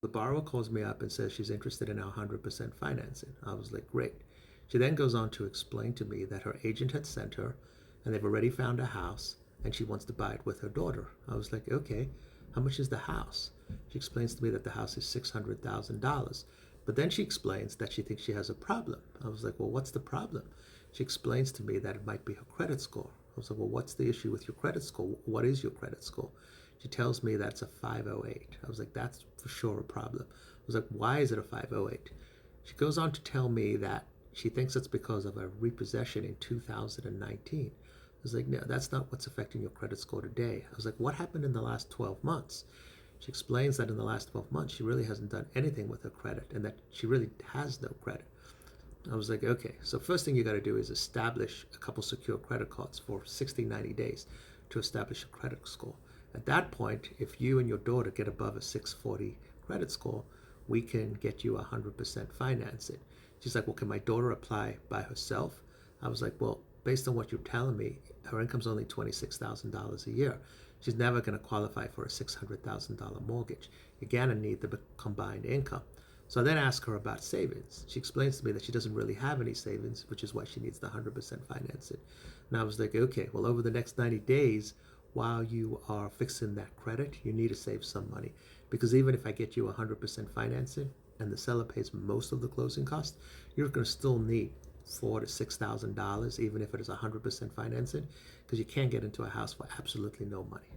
The borrower calls me up and says she's interested in our 100% financing. I was like, great. She then goes on to explain to me that her agent had sent her and they've already found a house and she wants to buy it with her daughter. I was like, okay, how much is the house? She explains to me that the house is $600,000. But then she explains that she thinks she has a problem. I was like, well, what's the problem? She explains to me that it might be her credit score. I was like, well, what's the issue with your credit score? What is your credit score? She tells me that's a 508. I was like, that's for sure a problem. I was like, why is it a 508? She goes on to tell me that she thinks it's because of a repossession in 2019. I was like, no, that's not what's affecting your credit score today. I was like, what happened in the last 12 months? She explains that in the last 12 months, she really hasn't done anything with her credit and that she really has no credit. I was like, okay, so first thing you got to do is establish a couple secure credit cards for 60, 90 days to establish a credit score. At that point, if you and your daughter get above a 640 credit score, we can get you 100% financing. She's like, well, can my daughter apply by herself? I was like, well, based on what you're telling me, her income's only $26,000 a year. She's never going to qualify for a $600,000 mortgage. You're going to need the combined income. So I then ask her about savings. She explains to me that she doesn't really have any savings, which is why she needs the 100% financing. And I was like, okay, well, over the next 90 days, while you are fixing that credit, you need to save some money. Because even if I get you 100% financing and the seller pays most of the closing costs, you're going to still need $4,000 to $6,000, even if it is 100% financing, because you can't get into a house for absolutely no money.